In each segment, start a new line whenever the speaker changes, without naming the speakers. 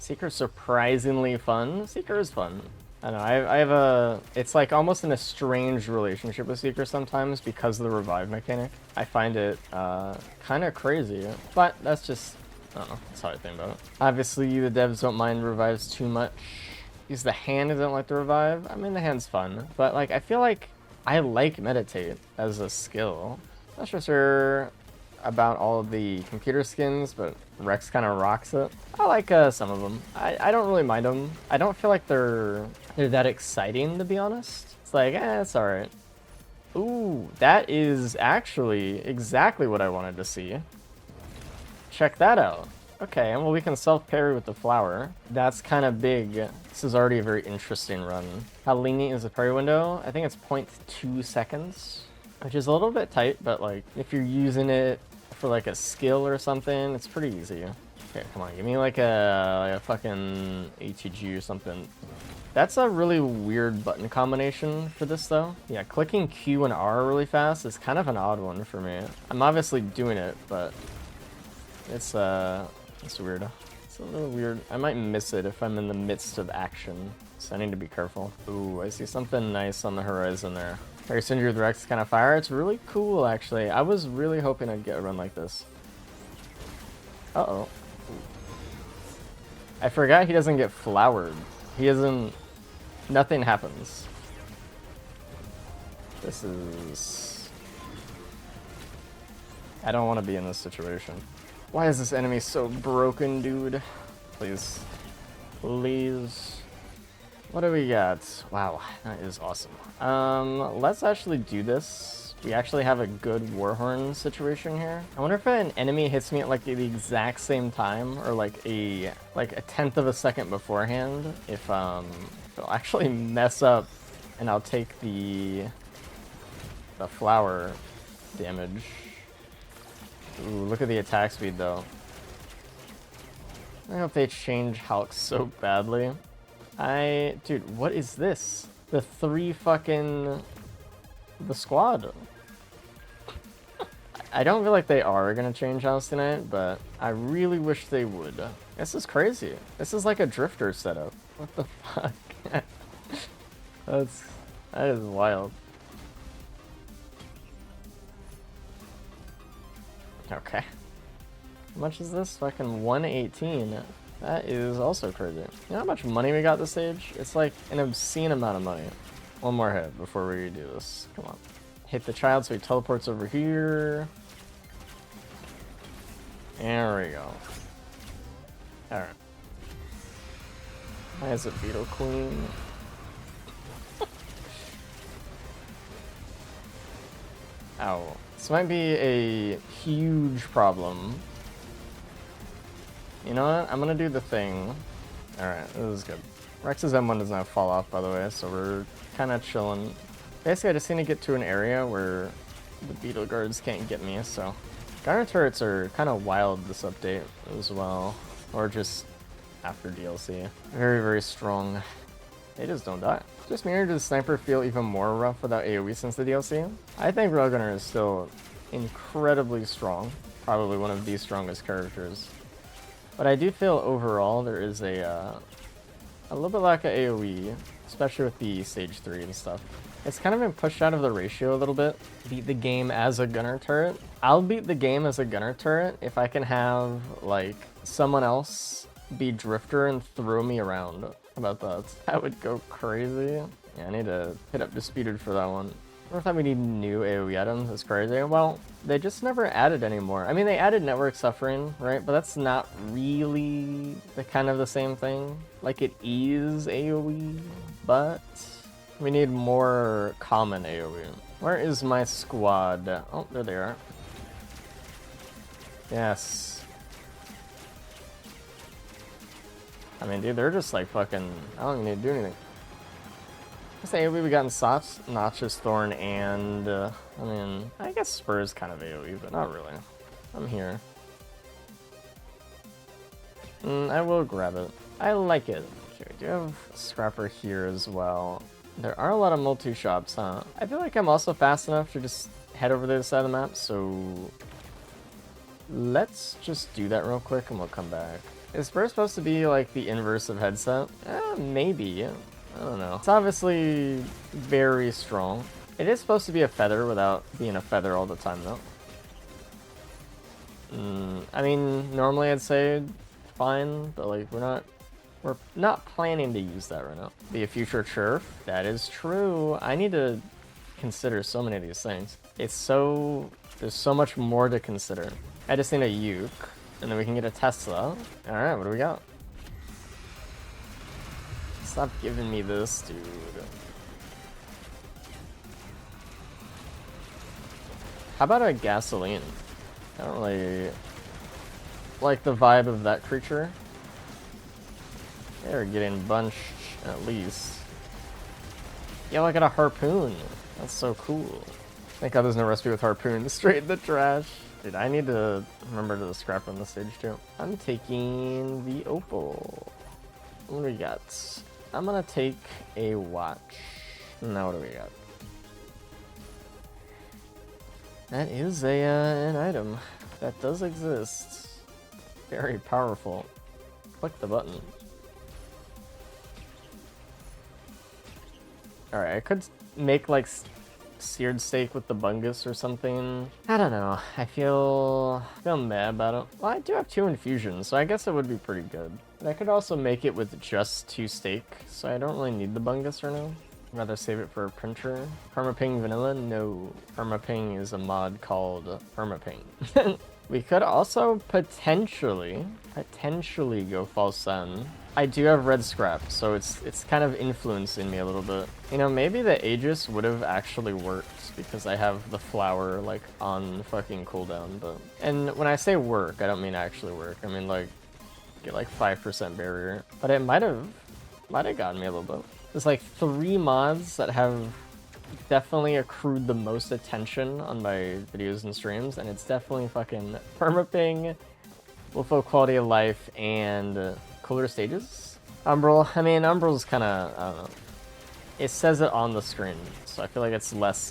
Seeker's surprisingly fun. Seeker is fun. I don't know, I have a... It's like almost an estranged relationship with Seeker sometimes because of the revive mechanic. I find it kind of crazy, but that's just... I don't know, that's how I think about it. Obviously, the devs don't mind revives too much. Because the hand doesn't like the revive. I mean, the hand's fun, but like, I feel like I like meditate as a skill. Not sure, sir, about all of the computer skins, but Rex kind of rocks it. I like some of them. I don't really mind them. I don't feel like they're that exciting, to be honest. It's like, it's alright. Ooh, that is actually exactly what I wanted to see. Check that out. Okay, well, we can self-parry with the flower. That's kind of big. This is already a very interesting run. How lenient is the parry window? I think it's 0.2 seconds, which is a little bit tight, but like, if you're using it for like a skill or something, it's pretty easy. Okay, come on, give me like a fucking ATG or something. That's a really weird button combination for this though. Yeah, clicking Q and R really fast is kind of an odd one for me. I'm obviously doing it, but it's weird. It's a little weird. I might miss it if I'm in the midst of action, so I need to be careful. Ooh, I see something nice on the horizon there. Very Syndrome with Rex kind of fire. It's really cool, actually. I was really hoping I'd get a run like this. Uh-oh. I forgot he doesn't get flowered. He doesn't... Nothing happens. This is... I don't want to be in this situation. Why is this enemy so broken, dude? Please. Please. What do we got? Wow, that is awesome. Let's actually do this. We actually have a good Warhorn situation here. I wonder if an enemy hits me at like the exact same time, or like a tenth of a second beforehand. If it'll actually mess up, and I'll take the flower damage. Ooh, look at the attack speed though. I hope they change Hulk so badly. Dude, what is this? The squad. I don't feel like they are gonna change House tonight, but I really wish they would. This is crazy. This is like a drifter setup. What the fuck? That is wild. Okay. How much is this? Fucking 118. That is also crazy. You know how much money we got this stage? It's like an obscene amount of money. One more hit before we do this. Come on. Hit the child so he teleports over here. There we go. Alright. Why is it Beetle Queen? Ow. This might be a huge problem. You know what? I'm gonna do the thing. Alright, this is good. Rex's M1 does not fall off, by the way, so we're kind of chilling. Basically, I just need to get to an area where the beetle guards can't get me, so... Gunner turrets are kind of wild this update as well. Or just after DLC. Very, very strong. They just don't die. Just me, or does Sniper feel even more rough without AoE since the DLC? I think Railgunner is still incredibly strong. Probably one of the strongest characters. But I do feel overall there is a little bit lack of AoE, especially with the Stage 3 and stuff. It's kind of been pushed out of the ratio a little bit. Beat the game as a gunner turret. I'll beat the game as a gunner turret if I can have, like, someone else be Drifter and throw me around. How about that? That would go crazy. Yeah, I need to hit up Disputed for that one. I thought we need new AoE items. That's crazy. Well, they just never added anymore. I mean, they added Network Suffering, right? But that's not really the same thing. Like, it is AoE, but we need more common AoE. Where is my squad? Oh, there they are. Yes. I mean, dude, they're just like fucking... I don't even need to do anything. This AoE we got in Sots, Notch's Thorn, and... I mean, I guess Spur is kind of AoE, but not really. I'm here. I will grab it. I like it. Okay, we do have Scrapper here as well. There are a lot of multi-shops, huh? I feel like I'm also fast enough to just head over to the other side of the map, so... Let's just do that real quick and we'll come back. Is Spur supposed to be like the inverse of headset? Maybe. I don't know. It's obviously very strong. It is supposed to be a feather without being a feather all the time, though. I mean, normally I'd say fine, but like we're not planning to use that right now. Be a future chirp. That is true. I need to consider so many of these things. There's so much more to consider. I just need a uke, and then we can get a Tesla. All right, what do we got? Stop giving me this, dude. How about a gasoline? I don't really like the vibe of that creature. They're getting bunched, at least. Yeah, look at a harpoon. That's so cool. Thank God there's no recipe with harpoon. Straight in the trash. Dude, I need to remember to scrap on the stage too. I'm taking the opal. What do we got? I'm gonna take a watch. Now what do we got? That is an item that does exist. Very powerful. Click the button. Alright, I could make like seared steak with the bungus or something. I don't know. I feel mad about it. Well, I do have 2 infusions, so I guess it would be pretty good. But I could also make it with just 2 steak, so I don't really need the bungus right now. I'd rather save it for a printer. Permaping vanilla? No. Permaping is a mod called Permaping. We could also potentially go false sun. I do have red scrap, so it's kind of influencing me a little bit. You know, maybe the Aegis would have actually worked because I have the flower like on fucking cooldown, but and when I say work, I don't mean actually work. I mean like get like 5% barrier. But it might have gotten me a little bit. There's like 3 mods that have definitely accrued the most attention on my videos and streams, and it's definitely fucking permaping, Wolfo quality of life, and cooler stages. Umbral, I mean, Umbral's kind of, I don't know. It says it on the screen, so I feel like it's less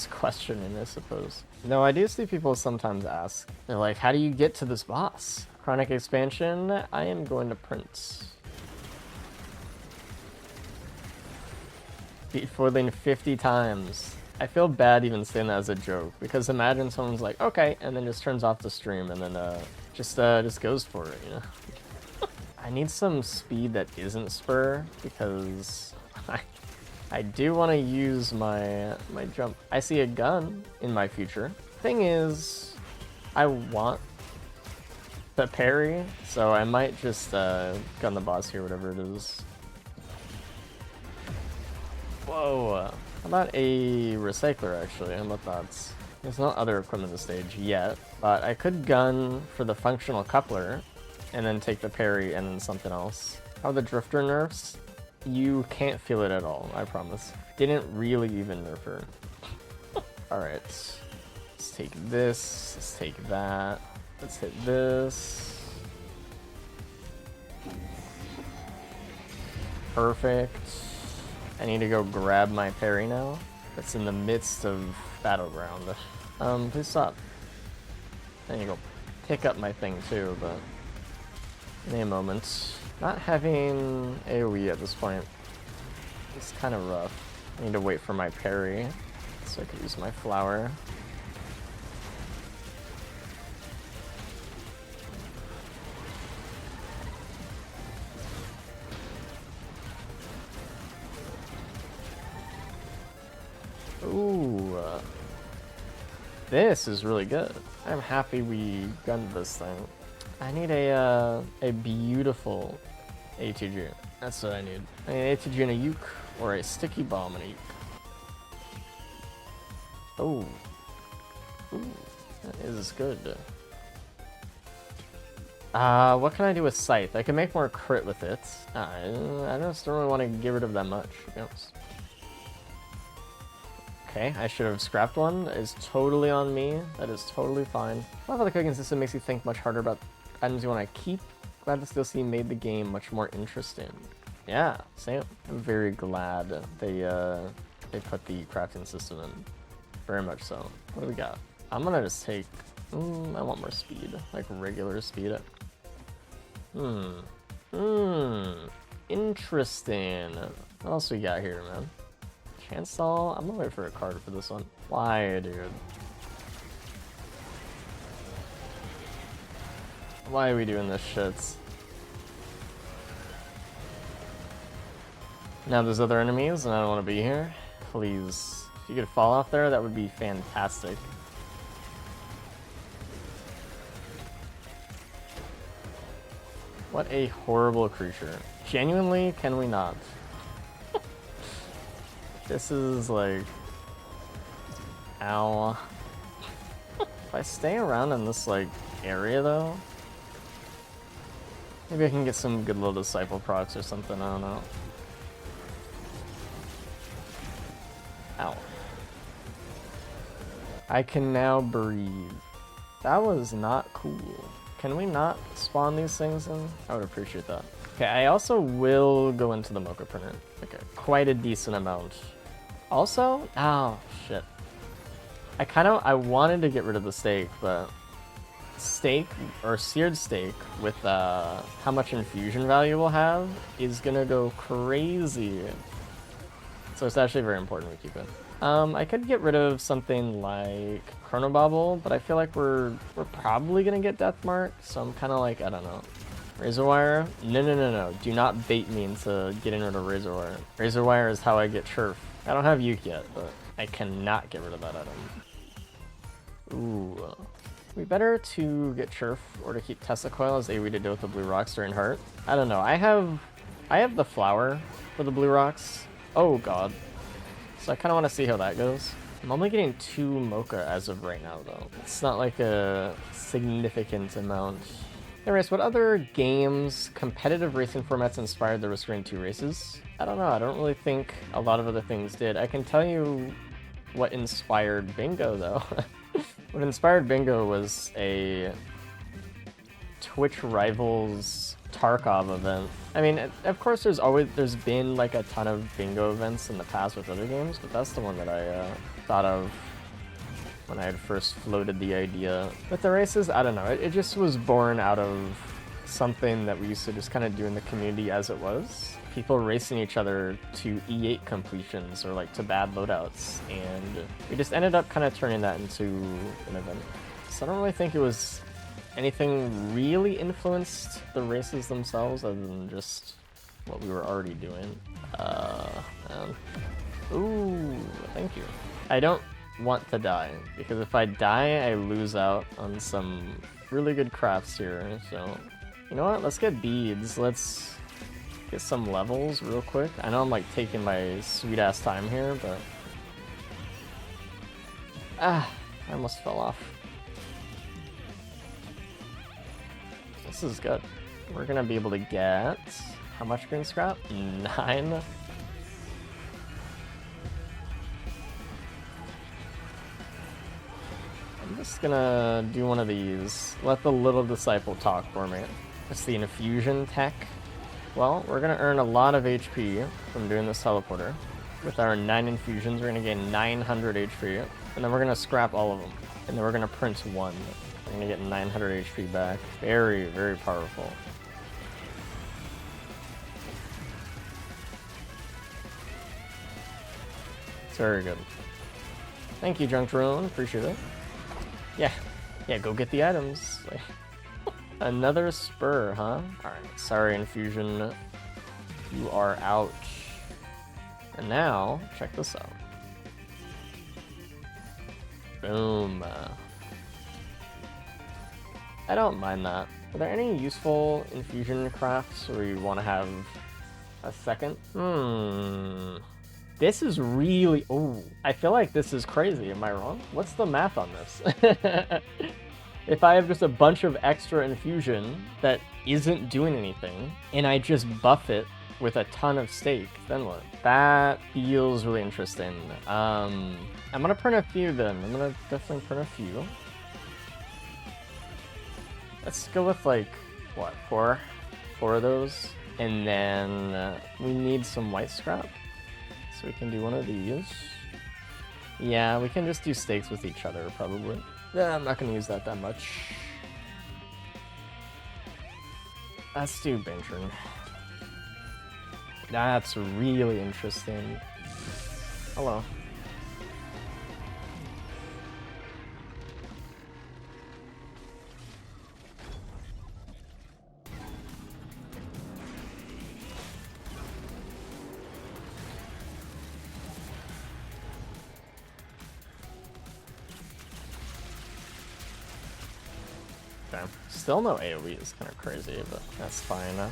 questioning, I suppose. No, I do see people sometimes ask, they're like, how do you get to this boss? Chronic expansion, I am going to print. Beat foiling 50 times. I feel bad even saying that as a joke, because imagine someone's like, okay, and then just turns off the stream and then just goes for it, you know? I need some speed that isn't spur, because I do want to use my jump. I see a gun in my future. Thing is, I want the parry, so I might just gun the boss here, whatever it is. Whoa, how about a recycler actually? How about that? There's no other equipment on the stage yet, but I could gun for the functional coupler and then take the parry and then something else. How are the drifter nerfs? You can't feel it at all, I promise. Didn't really even nerf her. Alright, let's take this, let's take that, let's hit this. Perfect. I need to go grab my parry now. It's in the midst of battleground. Please stop. I need to go pick up my thing too, but in a moment. Not having AoE at this point is kind of rough. I need to wait for my parry so I could use my flower. Ooh, this is really good. I'm happy we gunned this thing. I need a beautiful ATG. That's what I need. I need an ATG and a uke, or a sticky bomb and a uke. Oh, ooh, that is good. What can I do with Scythe? I can make more crit with it. I just don't really want to get rid of that much, to be honest. Okay, I should have scrapped one. That is totally on me. That is totally fine. I love how the cooking system makes you think much harder about items you want to keep. Glad to still see made the game much more interesting. Yeah, same. I'm very glad they put the crafting system in. Very much so. What do we got? I'm gonna just take... I want more speed. Like regular speed. Interesting. What else we got here, man? Chancel? I'm gonna wait for a card for this one. Why, dude? Why are we doing this shit? Now there's other enemies and I don't want to be here. Please. If you could fall off there, that would be fantastic. What a horrible creature. Genuinely, can we not? This is like... Ow. If I stay around in this, like, area, though... Maybe I can get some good little Disciple procs or something, I don't know. Ow. I can now breathe. That was not cool. Can we not spawn these things in? I would appreciate that. Okay, I also will go into the Mocha Printer. Okay, quite a decent amount. Also, oh, shit. I wanted to get rid of the steak, but steak, or seared steak, with how much infusion value we'll have, is gonna go crazy. So it's actually very important we keep it. I could get rid of something like Chronobobble, but I feel like we're probably gonna get Deathmark, so I'm kind of like, I don't know. Razorwire? No. Do not bait me into getting rid of Razorwire. Razorwire is how I get Churf. I don't have Uke yet, but I cannot get rid of that item. Ooh. We better to get Churf or to keep Tesla Coil as AoE to deal with the blue rocks during Heart. I don't know. I have the flower for the blue rocks. Oh god. So I kind of want to see how that goes. I'm only getting 2 Mocha as of right now, though. It's not like a significant amount. Anyways, what other games, competitive racing formats inspired the Risk Rain 2 races? I don't know. I don't really think a lot of other things did. I can tell you what inspired Bingo, though. What inspired Bingo was a Twitch Rivals Tarkov event. I mean, of course there's been like a ton of bingo events in the past with other games, but that's the one that I thought of when I had first floated the idea. With the races, I don't know, it just was born out of something that we used to just kind of do in the community as it was. People racing each other to E8 completions or like to bad loadouts, and we just ended up kind of turning that into an event. So I don't really think it was anything really influenced the races themselves other than just what we were already doing. Ooh, thank you. I don't want to die, because if I die, I lose out on some really good crafts here, so... You know what, let's get beads, let's get some levels real quick. I know I'm like taking my sweet-ass time here, but... I almost fell off. This is good. We're gonna be able to get... How much green scrap? 9. I'm just gonna do one of these. Let the little disciple talk for me. It's the infusion tech. Well, we're gonna earn a lot of HP from doing this teleporter. With our 9 infusions, we're gonna gain 900 HP. And then we're gonna scrap all of them. And then we're gonna print 1. We're gonna get 900 HP back. Very, very powerful. It's very good. Thank you, Jeroen. Appreciate it. Yeah, go get the items. Another spur, huh? Alright, sorry, infusion. You are out. And now, check this out. Boom. I don't mind that. Are there any useful infusion crafts where you want to have a second? This is really... Oh, I feel like this is crazy. Am I wrong? What's the math on this? If I have just a bunch of extra infusion that isn't doing anything, and I just buff it with a ton of steak, then what? That feels really interesting. I'm gonna print a few then. I'm gonna definitely print a few. Let's go with like, what, 4? 4 of those. And then we need some white scrap. So we can do one of these. Yeah, we can just do steaks with each other, probably. Yeah, I'm not going to use that much. Let's do Benjamin. That's really interesting. Hello. Okay. Still no AoE is kind of crazy, but that's fine. I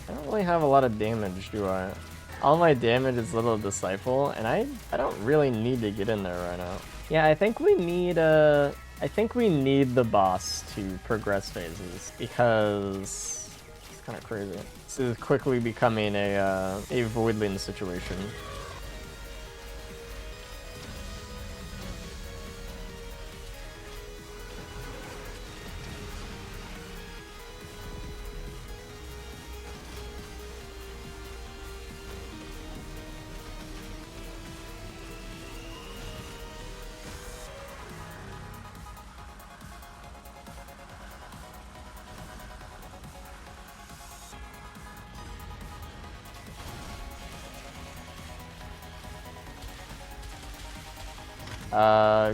don't really have a lot of damage, do I? All my damage is Little Disciple, and I don't really need to get in there right now. Yeah, I think we need the boss to progress phases, because it's kind of crazy. This is quickly becoming a Voidling situation.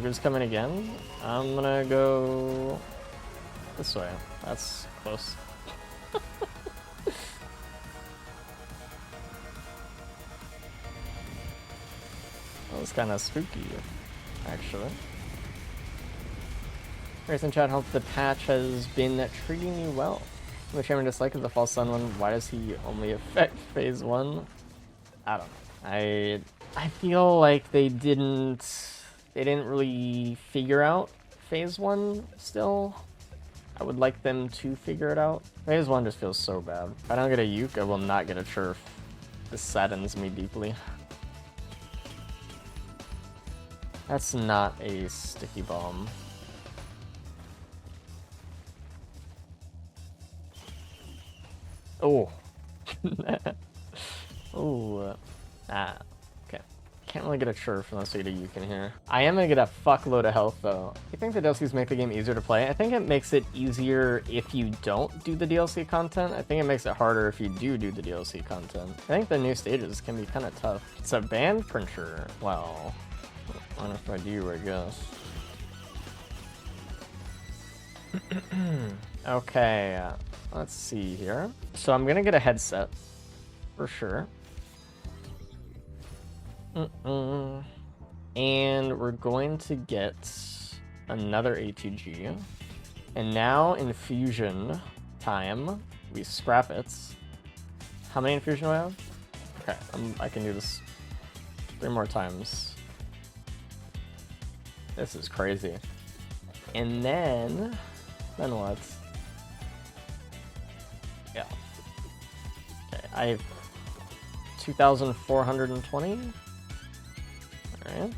Who's coming again? I'm gonna go this way. That's close. That was kind of spooky, actually. Grayson chat, hope the patch has been treating you well. Which I'm dislike of the False Sun one. Why does he only affect phase 1? I don't know. I feel like they didn't really figure out phase 1 still. I would like them to figure it out. Phase 1 just feels so bad. If I don't get a Uke, I will not get a Churf. This saddens me deeply. That's not a sticky bomb. Oh. Oh. Okay. Can't really get a Churf unless we get a Uke in here. I am gonna get a fuckload of health though. You think the DLCs make the game easier to play? I think it makes it easier if you don't do the DLC content. I think it makes it harder if you do the DLC content. I think the new stages can be kind of tough. It's a band printer. Well, I don't know if I do, I guess. Okay, let's see here. So I'm gonna get a headset for sure. And we're going to get another ATG. And now infusion time. We scrap it. How many infusion do I have? Okay, I can do this 3 more times. This is crazy. And then what? Yeah. Okay, I have 2,420. Alright.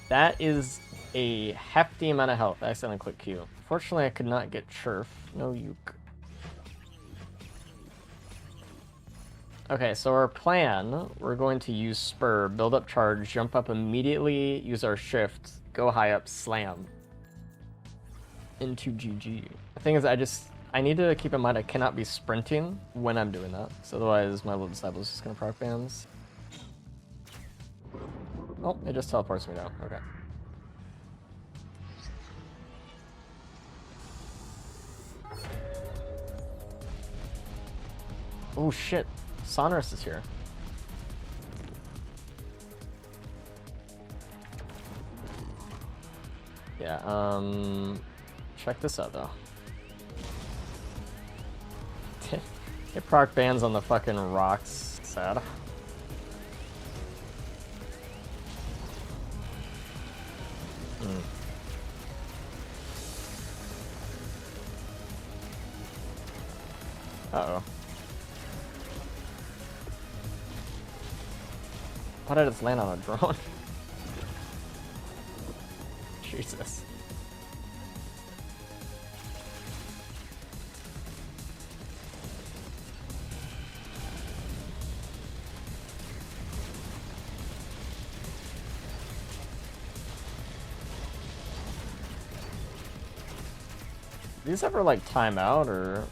That is a hefty amount of health. I accidentally clicked Q. Fortunately, I could not get Churf. No Uke. Okay, so our plan, we're going to use Spur, build up charge, jump up immediately, use our shift, go high up, slam. Into GG. The thing is, I need to keep in mind I cannot be sprinting when I'm doing that. So otherwise, my little disciple is just gonna proc bands. Oh, it just teleports me down. Okay. Oh shit. Sonorous is here. Yeah, check this out though. It proc bans on the fucking rocks. Sad. Uh-oh. Why did it land on a drone? Jesus. Do these ever, like, time out, or...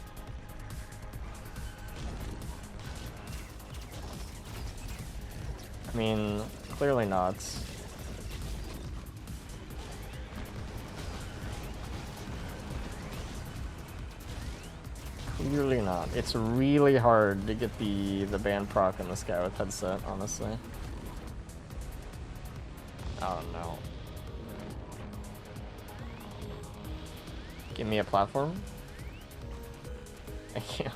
I mean, clearly not. Clearly not. It's really hard to get the band proc on this guy with headset, honestly. Oh no. Give me a platform? Thank you.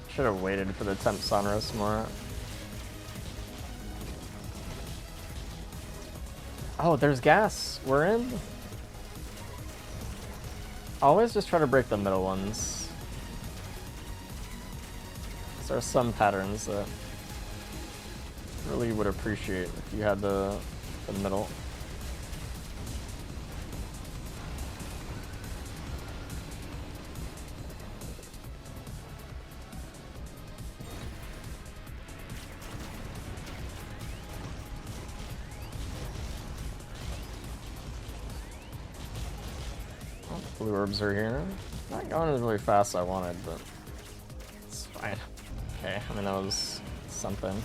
Should have waited for the temp sonorous more. Oh, there's gas. We're in. Always just try to break the middle ones. There are some patterns that really would appreciate if you had the middle. Blue orbs are here. Not going as really fast as I wanted, but it's fine. Okay, I mean, that was something.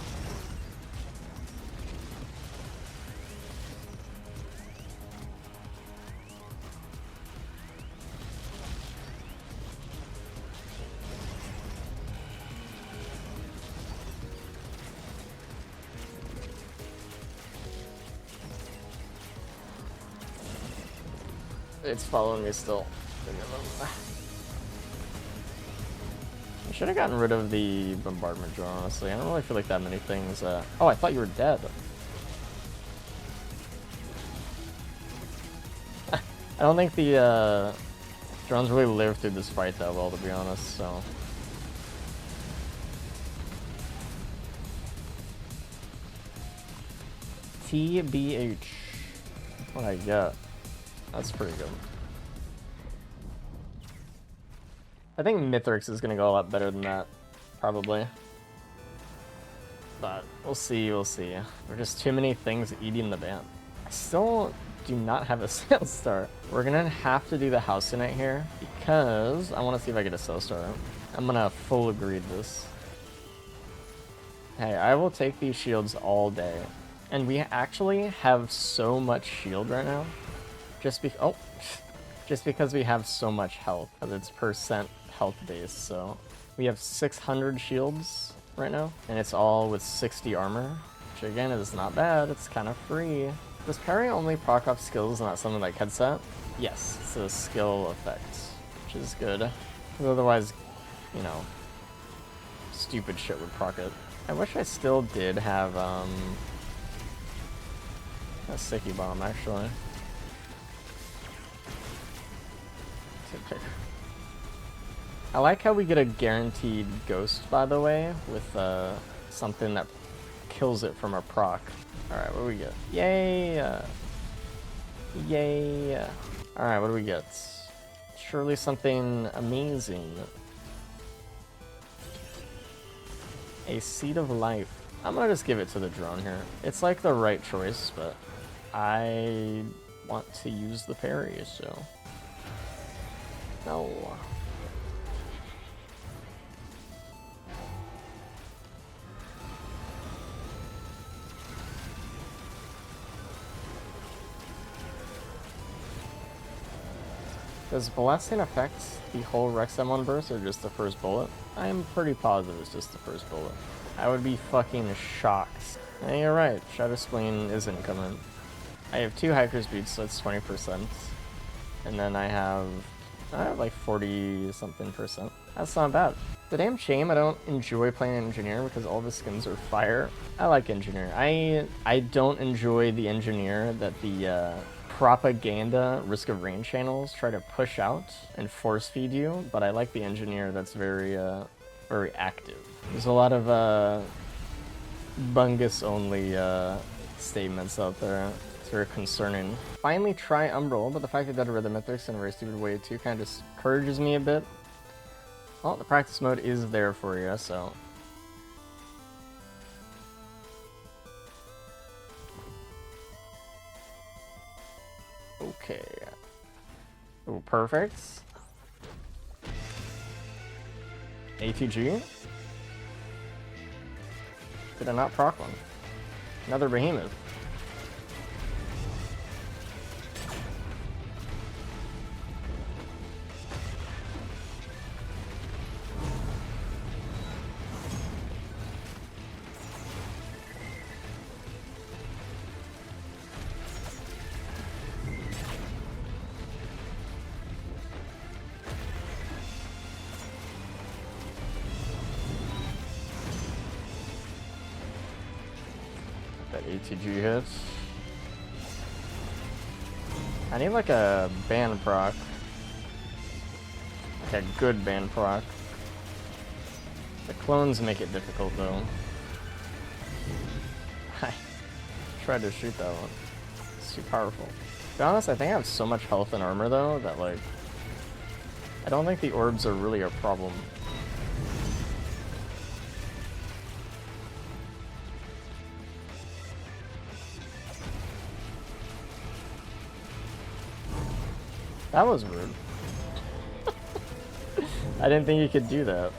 It's following me still. I should have gotten rid of the bombardment drone, honestly. I don't really feel like that many things. Oh, I thought you were dead. I don't think the drones really lived through this fight that well, to be honest, so. TBH. What I got? That's pretty good. I think Mithrix is gonna go a lot better than that, probably. But we'll see, we'll see. There are just too many things eating the band. I still do not have a sales star. We're gonna have to do the house tonight here because I want to see if I get a sales star. I'm gonna full agree this. Hey, I will take these shields all day. And we actually have so much shield right now. Just because we have so much health, because it's percent health base, so we have 600 shields right now, and it's all with 60 armor, which again is not bad. It's kind of free. Does parry only proc off skills, not something like headset? Yes, it's a skill effect, which is good. Because otherwise, you know, stupid shit would proc it. I wish I still did have a sticky bomb, actually. I like how we get a guaranteed ghost, by the way, with something that kills it from our proc. Alright, what do we get? Yay! Yay! Alright, what do we get? Surely something amazing. A Seed of Life. I'm gonna just give it to the drone here. It's like the right choice, but I want to use the parry, so... No. Does blasting affect the whole Rex M1 burst or just the first bullet? I am pretty positive it's just the first bullet. I would be fucking shocked. And you're right, Shadow Spleen isn't coming. I have 2 hiker speeds, so it's 20%. And then I have like 40 something percent. That's not bad. The damn shame I don't enjoy playing Engineer because all the skins are fire. I like Engineer. I don't enjoy the Engineer that the propaganda risk of rain channels try to push out and force feed you, but I like the Engineer that's very very active. There's a lot of bungus only statements out there. It's very concerning. Finally try Umbral, but the fact that I got rid of the Mythics in a very stupid way too kind of discourages me a bit. Well, the practice mode is there for you, so... Okay. Ooh, perfect. ATG. Did I not proc one? Another behemoth. That ATG hits. I need like a ban proc. Like a good ban proc. The clones make it difficult though. I tried to shoot that one. It's too powerful. To be honest, I think I have so much health and armor though that like I don't think the orbs are really a problem. That was rude. I didn't think you could do that.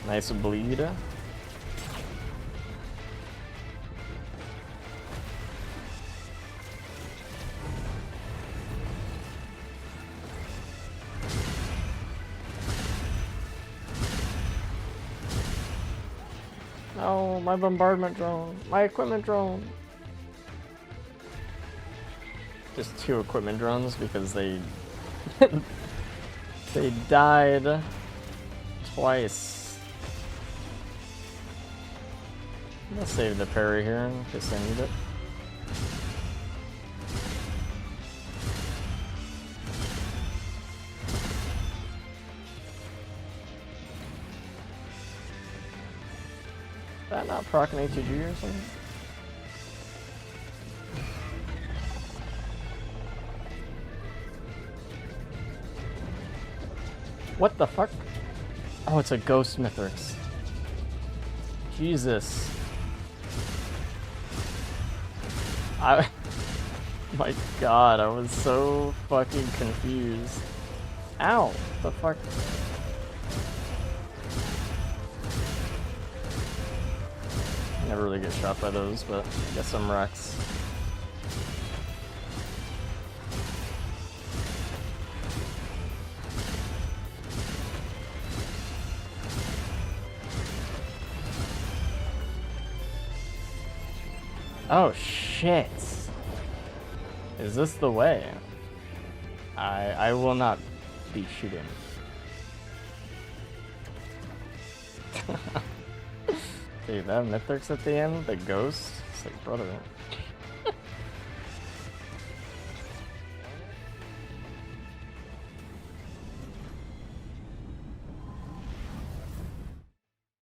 Nice bleed. No, my bombardment drone. My equipment drone. Just 2 equipment drones because they they died twice. I'm gonna save the parry here in case I need it. Is that not proc an ATG or something? What the fuck? Oh, it's a Ghost Mithrix. Jesus. My god, I was so fucking confused. Ow! What the fuck? I never really get shot by those, but I guess I'm Rex. Oh shit! Is this the way? I will not be shooting. Dude, that Mithrix at the end, the ghost, it's like, brother.